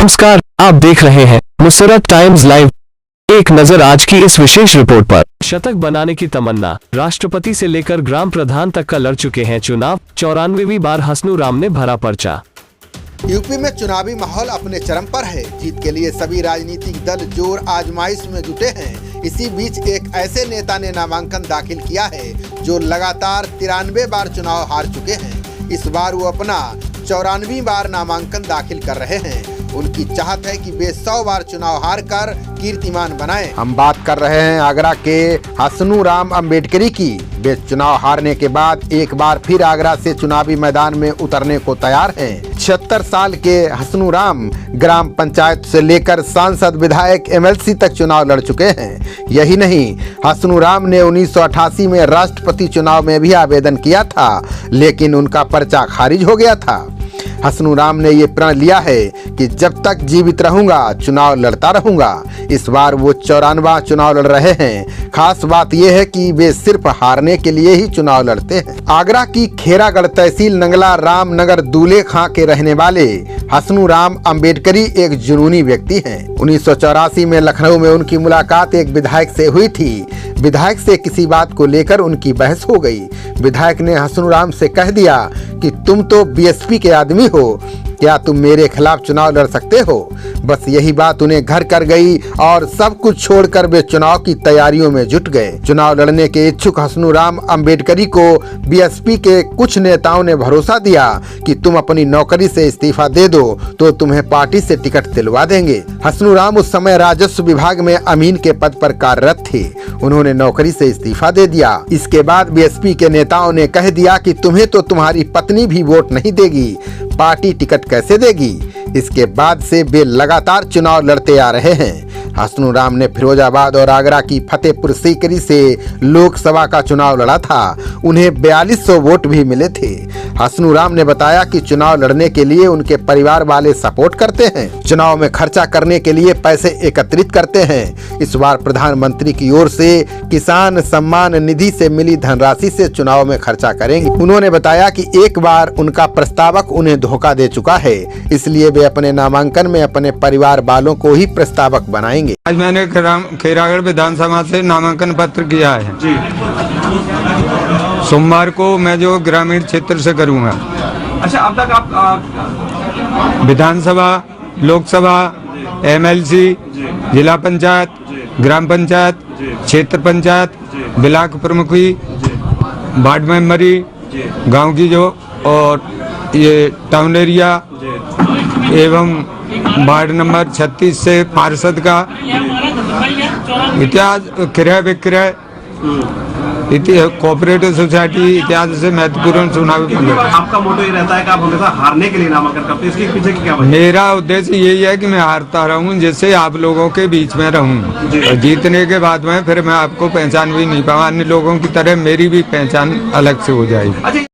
नमस्कार, आप देख रहे हैं मुसरत टाइम्स लाइव। एक नजर आज की इस विशेष रिपोर्ट पर। शतक बनाने की तमन्ना, राष्ट्रपति से लेकर ग्राम प्रधान तक का लड़ चुके हैं चुनाव। 94वीं बार हसनू राम ने भरा पर्चा। यूपी में चुनावी माहौल अपने चरम पर है। जीत के लिए सभी राजनीतिक दल जोर आजमाइश में जुटे हैं। इसी बीच एक ऐसे नेता ने नामांकन दाखिल किया है जो लगातार 93 बार चुनाव हार चुके हैं। इस बार वो अपना 94वीं बार नामांकन दाखिल कर रहे हैं। उनकी चाहत है कि वे 100 बार चुनाव हार कर कीर्तिमान बनाएं। हम बात कर रहे हैं आगरा के हसनू राम अम्बेडकरी की। वे चुनाव हारने के बाद एक बार फिर आगरा से चुनावी मैदान में उतरने को तैयार हैं। 76 साल के हसनू राम ग्राम पंचायत से लेकर सांसद, विधायक, MLC तक चुनाव लड़ चुके हैं। यही नहीं, हसनू राम ने 1988 में राष्ट्रपति चुनाव में भी आवेदन किया था, लेकिन उनका पर्चा खारिज हो गया था। हसनू राम ने ये प्रण लिया है कि जब तक जीवित रहूंगा चुनाव लड़ता रहूंगा। इस बार वो 94वां चुनाव लड़ रहे हैं। खास बात यह है कि वे सिर्फ हारने के लिए ही चुनाव लड़ते हैं। आगरा की खेरागढ़ तहसील नंगला रामनगर दूल्हे खां के रहने वाले हसनू राम अम्बेडकरी एक जुनूनी व्यक्ति हैं। 1984 में लखनऊ में उनकी मुलाकात एक विधायक से हुई थी। विधायक से किसी बात को लेकर उनकी बहस हो गई। विधायक ने हसनू राम से कह दिया कि तुम तो BSP के आदमी हो, क्या तुम मेरे खिलाफ चुनाव लड़ सकते हो? बस यही बात उन्हें घर कर गई और सब कुछ छोड़कर वे चुनाव की तैयारियों में जुट गए। चुनाव लड़ने के इच्छुक हसनू राम अम्बेडकरी को BSP के कुछ नेताओं ने भरोसा दिया कि तुम अपनी नौकरी से इस्तीफा दे दो तो तुम्हें पार्टी से टिकट दिलवा देंगे। हसनू राम उस समय राजस्व विभाग में अमीन के पद पर कार्यरत थे। उन्होंने नौकरी से इस्तीफा दे दिया। इसके बाद BSP के नेताओं ने कह दिया कि तुम्हें तो तुम्हारी पत्नी भी वोट नहीं देगी, पार्टी टिकट कैसे देगी? इसके बाद से वे लगातार चुनाव लड़ते आ रहे हैं। हसनू राम ने फिरोजाबाद और आगरा की फतेहपुर सीकरी से लोकसभा का चुनाव लड़ा था। उन्हें 4200 वोट भी मिले थे। हसनू राम ने बताया कि चुनाव लड़ने के लिए उनके परिवार वाले सपोर्ट करते हैं। चुनाव में खर्चा करने के लिए पैसे एकत्रित करते हैं। इस बार प्रधानमंत्री की ओर से किसान सम्मान निधि से मिली धनराशि से चुनाव में खर्चा करेंगे। उन्होंने बताया कि एक बार उनका प्रस्तावक उन्हें धोखा दे चुका है, इसलिए वे अपने नामांकन में अपने परिवार वालों को ही प्रस्तावक बनाएंगे। आज मैंने खेरागढ़ विधानसभा से नामांकन पत्र किया है जी। सोमवार को मैं जो ग्रामीण क्षेत्र से करूंगा। अच्छा, अब तक आप विधानसभा, लोकसभा, MLC, जिला पंचायत, ग्राम पंचायत, क्षेत्र पंचायत, ब्लॉक प्रमुखी, वार्ड मेंबरी, गांव की जो और ये टाउन एरिया एवं वार्ड नंबर 36 से पार्षद का इतिहास, क्रय विक्रय, कोऑपरेटिव सोसाइटी इत्यादि से महत्वपूर्ण चुनावी। आपका मोटो ये रहता है कि आप हमेशा हारने के लिए नामांकन करते हैं, इसके पीछे की क्या वजह? मेरा उद्देश्य यही है कि मैं हारता रहूं, जिससे आप लोगों के बीच में रहूं। और जीतने के बाद में फिर मैं आपको पहचान भी नहीं पाऊँ, अन्य लोगों की तरह मेरी भी पहचान अलग से हो जाएगी।